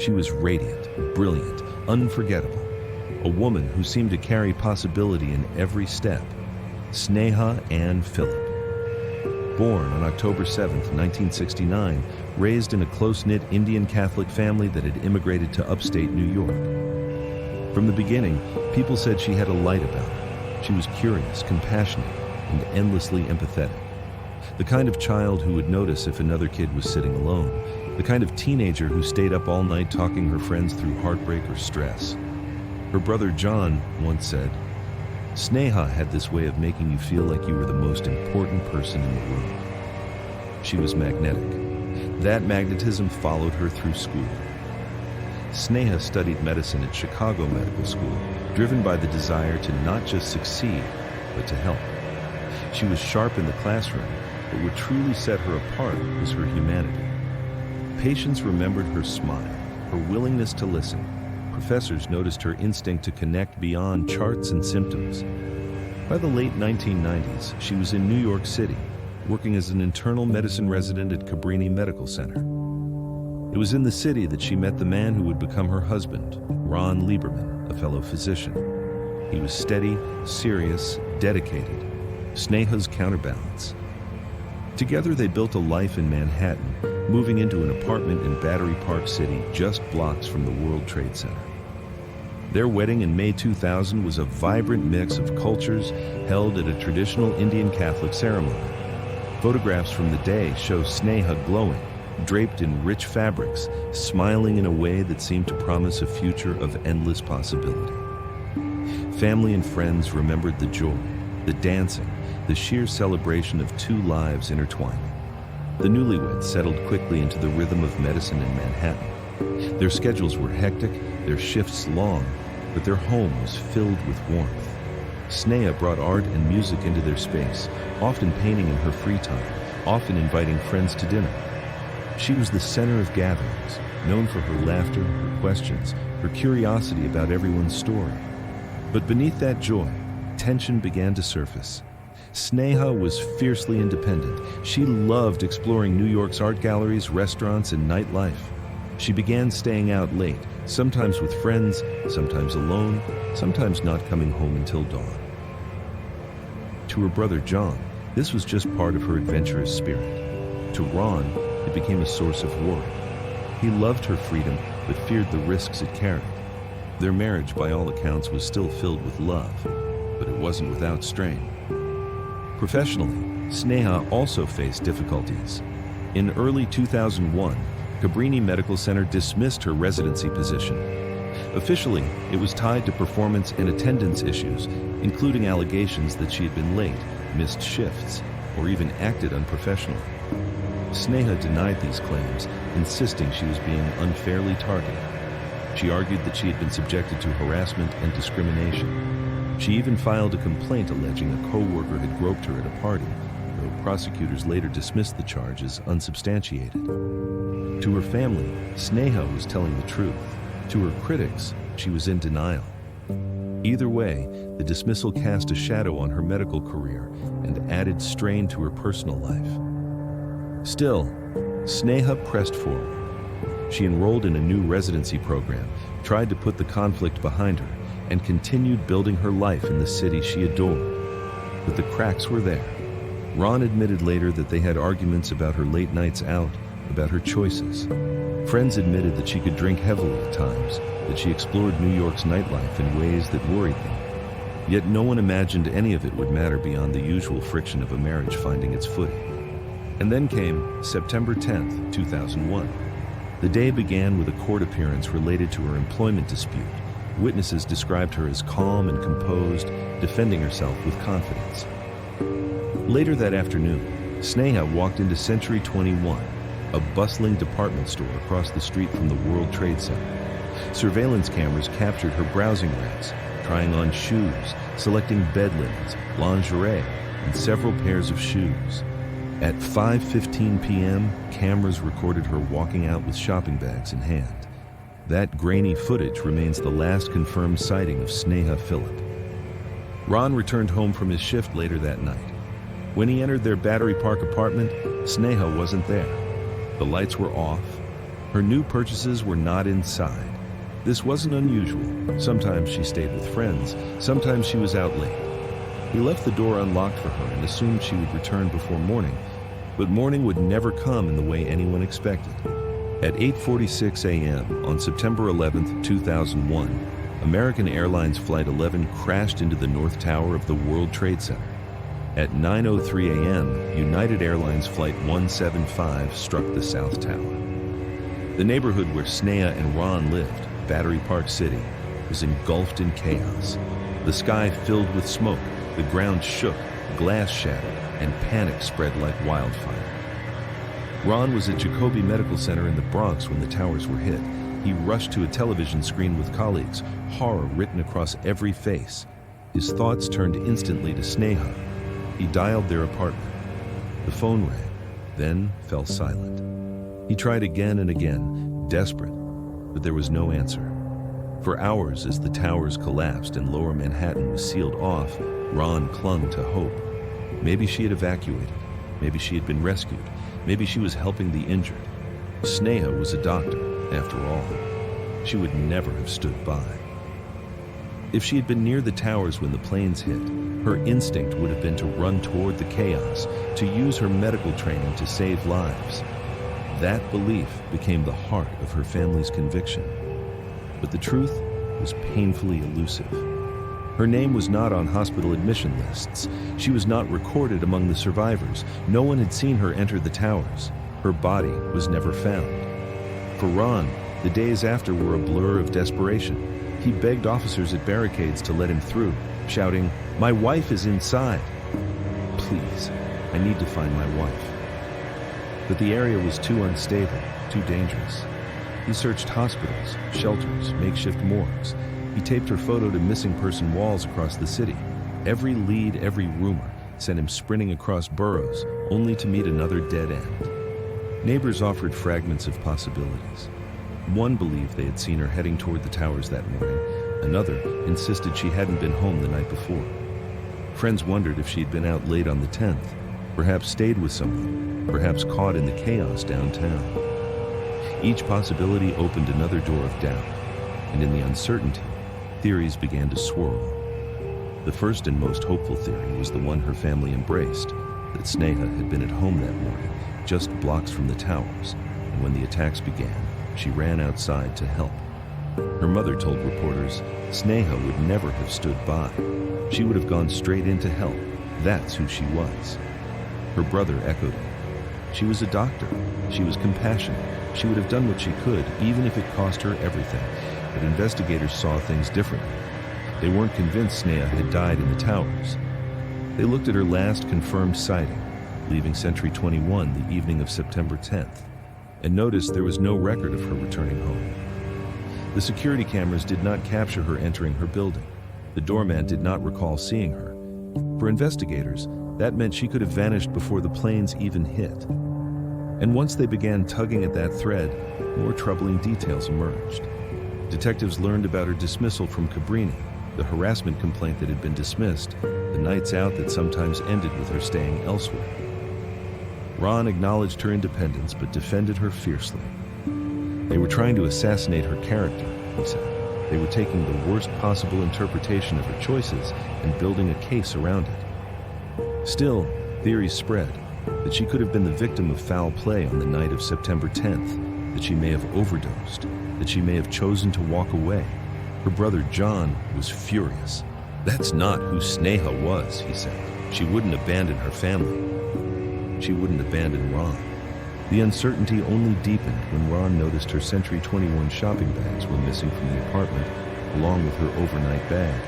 She was radiant, brilliant, unforgettable. A woman who seemed to carry possibility in every step. Sneha Anne Philip. Born on October 7, 1969, raised in a close-knit Indian Catholic family that had immigrated to upstate New York. From the beginning, people said she had a light about her. She was curious, compassionate, and endlessly empathetic. The kind of child who would notice if another kid was sitting alone. The kind of teenager who stayed up all night talking her friends through heartbreak or stress. Her brother John once said, "Sneha had this way of making you feel like you were the most important person in the room." She was magnetic. That magnetism followed her through school. Sneha studied medicine at Chicago Medical School, driven by the desire to not just succeed, but to help. She was sharp in the classroom, but what truly set her apart was her humanity. Patients remembered her smile, her willingness to listen. Professors noticed her instinct to connect beyond charts and symptoms. By the late 1990s, she was in New York City, working as an internal medicine resident at Cabrini Medical Center. It was in the city that she met the man who would become her husband, Ron Lieberman, a fellow physician. He was steady, serious, dedicated, Sneha's counterbalance. Together they built a life in Manhattan, moving into an apartment in Battery Park City, just blocks from the World Trade Center. Their wedding in May 2000 was a vibrant mix of cultures held at a traditional Indian Catholic ceremony. Photographs from the day show Sneha glowing, draped in rich fabrics, smiling in a way that seemed to promise a future of endless possibility. Family and friends remembered the joy, the dancing, the sheer celebration of two lives intertwining. The newlyweds settled quickly into the rhythm of medicine in Manhattan. Their schedules were hectic, their shifts long, but their home was filled with warmth. Sneha brought art and music into their space, often painting in her free time, often inviting friends to dinner. She was the center of gatherings, known for her laughter, her questions, her curiosity about everyone's story. But beneath that joy, tension began to surface. Sneha was fiercely independent. She loved exploring New York's art galleries, restaurants, and nightlife. She began staying out late, sometimes with friends, sometimes alone, sometimes not coming home until dawn. To her brother John, this was just part of her adventurous spirit. To Ron, it became a source of worry. He loved her freedom, but feared the risks it carried. Their marriage, by all accounts, was still filled with love, but it wasn't without strain. Professionally, Sneha also faced difficulties. In early 2001, Cabrini Medical Center dismissed her residency position. Officially, it was tied to performance and attendance issues, including allegations that she had been late, missed shifts, or even acted unprofessionally. Sneha denied these claims, insisting she was being unfairly targeted. She argued that she had been subjected to harassment and discrimination. She even filed a complaint alleging a co-worker had groped her at a party, though prosecutors later dismissed the charge as unsubstantiated. To her family, Sneha was telling the truth. To her critics, she was in denial. Either way, the dismissal cast a shadow on her medical career and added strain to her personal life. Still, Sneha pressed forward. She enrolled in a new residency program, tried to put the conflict behind her, and continued building her life in the city she adored. But the cracks were there. Ron admitted later that they had arguments about her late nights out, about her choices. Friends admitted that she could drink heavily at times, that she explored New York's nightlife in ways that worried them. Yet no one imagined any of it would matter beyond the usual friction of a marriage finding its footing. And then came September 10th, 2001. The day began with a court appearance related to her employment dispute. Witnesses described her as calm and composed, defending herself with confidence. Later that afternoon, Sneha walked into Century 21, a bustling department store across the street from the World Trade Center. Surveillance cameras captured her browsing racks, trying on shoes, selecting bed linens, lingerie, and several pairs of shoes. At 5:15 p.m., cameras recorded her walking out with shopping bags in hand. That grainy footage remains the last confirmed sighting of Sneha Philip. Ron returned home from his shift later that night. When he entered their Battery Park apartment, Sneha wasn't there. The lights were off, Her new purchases were not inside. This wasn't unusual. Sometimes she stayed with friends, sometimes she was out late. He left the door unlocked for her and assumed she would return before morning, but morning would never come in the way anyone expected. At 8:46 a.m. on September 11, 2001, American Airlines Flight 11 crashed into the North Tower of the World Trade Center. At 9:03 a.m., United Airlines Flight 175 struck the South Tower. The neighborhood where Sneha and Ron lived, Battery Park City, was engulfed in chaos. The sky filled with smoke, the ground shook, glass shattered, and panic spread like wildfire. Ron was at Jacobi Medical Center in the Bronx when the towers were hit. He rushed to a television screen with colleagues, horror written across every face. His thoughts turned instantly to Sneha. He dialed their apartment. The phone rang, then fell silent. He tried again and again, desperate, but there was no answer. For hours, as the towers collapsed and lower Manhattan was sealed off, Ron clung to hope. Maybe she had evacuated. Maybe she had been rescued. Maybe she was helping the injured. Sneha was a doctor, after all. She would never have stood by. If she had been near the towers when the planes hit, her instinct would have been to run toward the chaos, to use her medical training to save lives. That belief became the heart of her family's conviction. But the truth was painfully elusive. Her name was not on hospital admission lists. She was not recorded among the survivors. No one had seen her enter the towers. Her body was never found. For Ron, the days after were a blur of desperation. He begged officers at barricades to let him through, shouting, "My wife is inside. Please, I need to find my wife." But the area was too unstable, too dangerous. He searched hospitals, shelters, makeshift morgues. He taped her photo to missing person walls across the city. Every lead, every rumor sent him sprinting across boroughs, only to meet another dead end. Neighbors offered fragments of possibilities. One believed they had seen her heading toward the towers that morning. Another insisted she hadn't been home the night before. Friends wondered if she had been out late on the 10th, perhaps stayed with someone, perhaps caught in the chaos downtown. Each possibility opened another door of doubt, and in the uncertainty, theories began to swirl. The first and most hopeful theory was the one her family embraced, that Sneha had been at home that morning, just blocks from the towers, and when the attacks began, she ran outside to help. Her mother told reporters Sneha would never have stood by. She would have gone straight in to help. That's who she was. Her brother echoed it. She was a doctor. She was compassionate. She would have done what she could, even if it cost her everything. But investigators saw things differently. They weren't convinced Sneha had died in the towers. They looked at her last confirmed sighting, leaving Century 21 the evening of September 10th, and noticed there was no record of her returning home. The security cameras did not capture her entering her building. The doorman did not recall seeing her. For investigators, that meant she could have vanished before the planes even hit. And once they began tugging at that thread, more troubling details emerged. Detectives learned about her dismissal from Cabrini, the harassment complaint that had been dismissed, the nights out that sometimes ended with her staying elsewhere. Ron acknowledged her independence but defended her fiercely. They were trying to assassinate her character, he said. They were taking the worst possible interpretation of her choices and building a case around it. Still, theories spread that she could have been the victim of foul play on the night of September 10th, that she may have overdosed, that she may have chosen to walk away. Her brother John was furious. "That's not who Sneha was," he said. "She wouldn't abandon her family. She wouldn't abandon Ron." The uncertainty only deepened when Ron noticed her Century 21 shopping bags were missing from the apartment, along with her overnight bag.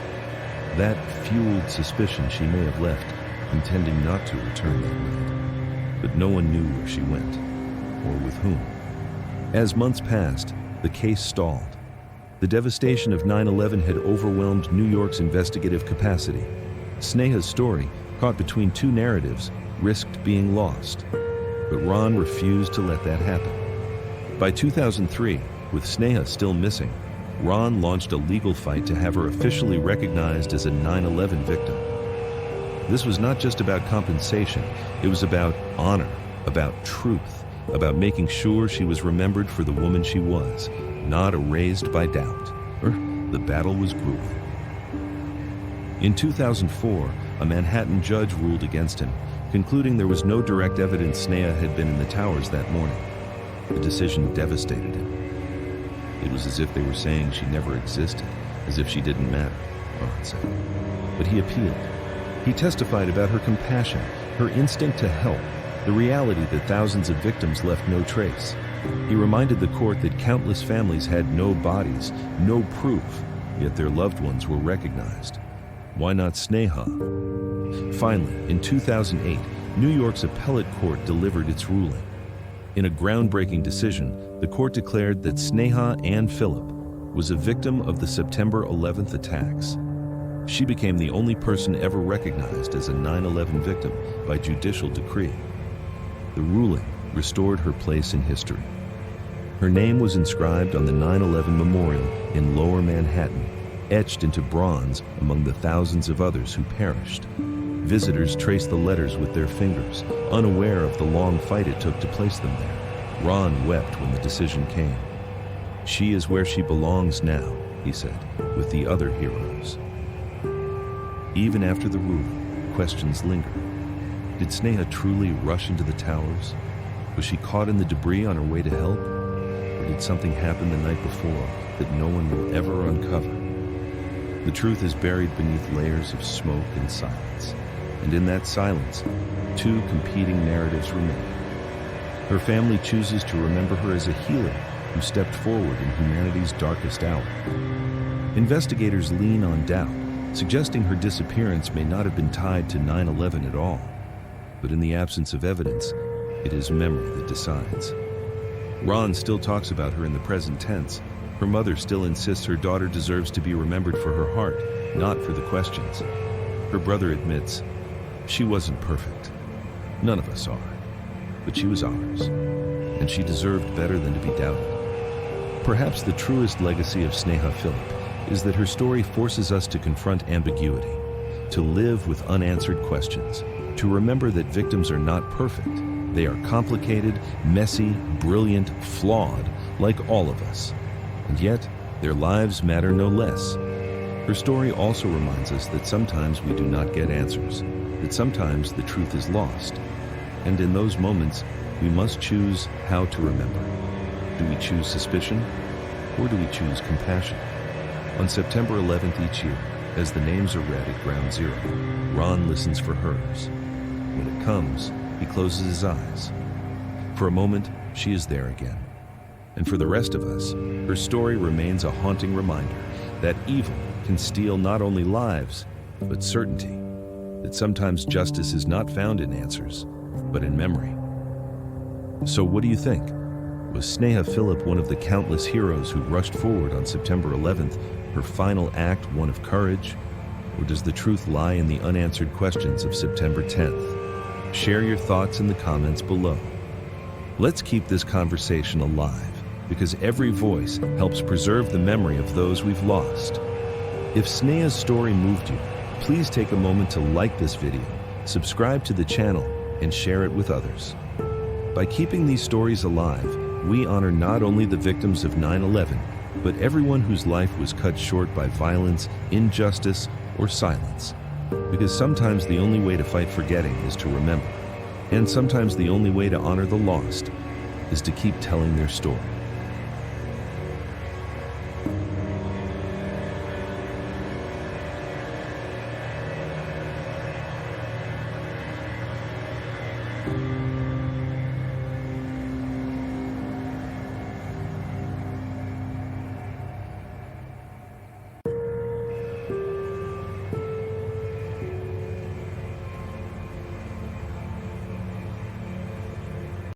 That fueled suspicion she may have left, intending not to return that night. But no one knew where she went, or with whom. As months passed, the case stalled. The devastation of 9/11 had overwhelmed New York's investigative capacity. Sneha's story, caught between two narratives, risked being lost. But Ron refused to let that happen. By 2003, with Sneha still missing, Ron launched a legal fight to have her officially recognized as a 9/11 victim. This was not just about compensation, it was about honor, about truth, about making sure she was remembered for the woman she was, not erased by doubt. The battle was grueling. In 2004, a Manhattan judge ruled against him, concluding there was no direct evidence Sneha had been in the towers that morning. The decision devastated him. It was as if they were saying she never existed, as if she didn't matter, Ron said. But he appealed. He testified about her compassion, her instinct to help, the reality that thousands of victims left no trace. He reminded the court that countless families had no bodies, no proof, yet their loved ones were recognized. Why not Sneha? Finally, in 2008, New York's appellate court delivered its ruling. In a groundbreaking decision, the court declared that Sneha Anne Philip was a victim of the September 11th attacks. She became the only person ever recognized as a 9/11 victim by judicial decree. The ruling restored her place in history. Her name was inscribed on the 9/11 memorial in Lower Manhattan, etched into bronze among the thousands of others who perished. Visitors traced the letters with their fingers, unaware of the long fight it took to place them there. Ron wept when the decision came. She is where she belongs now, he said, with the other heroes. Even after the ruling, questions linger. Did Sneha truly rush into the towers? Was she caught in the debris on her way to help? Or did something happen the night before that no one will ever uncover? The truth is buried beneath layers of smoke and silence. And in that silence, two competing narratives remain. Her family chooses to remember her as a healer who stepped forward in humanity's darkest hour. Investigators lean on doubt, suggesting her disappearance may not have been tied to 9/11 at all. But in the absence of evidence, it is memory that decides. Ron still talks about her in the present tense. Her mother still insists her daughter deserves to be remembered for her heart, not for the questions. Her brother admits, she wasn't perfect. None of us are. But she was ours, and she deserved better than to be doubted. Perhaps the truest legacy of Sneha Philip is that her story forces us to confront ambiguity, to live with unanswered questions, to remember that victims are not perfect. They are complicated, messy, brilliant, flawed, like all of us. And yet, their lives matter no less. Her story also reminds us that sometimes we do not get answers, that sometimes the truth is lost. And in those moments, we must choose how to remember. Do we choose suspicion, or do we choose compassion? On September 11th each year, as the names are read at Ground Zero, Ron listens for hers. When it comes, he closes his eyes. For a moment, she is there again. And for the rest of us, her story remains a haunting reminder that evil can steal not only lives, but certainty. That sometimes justice is not found in answers, but in memory. So what do you think? Was Sneha Philip one of the countless heroes who rushed forward on September 11th, her final act one of courage? Or does the truth lie in the unanswered questions of September 10th? Share your thoughts in the comments below. Let's keep this conversation alive, because every voice helps preserve the memory of those we've lost. If Sneha's story moved you, please take a moment to like this video, subscribe to the channel, and share it with others. By keeping these stories alive, we honor not only the victims of 9/11, but everyone whose life was cut short by violence, injustice, or silence. Because sometimes the only way to fight forgetting is to remember. And sometimes the only way to honor the lost is to keep telling their story.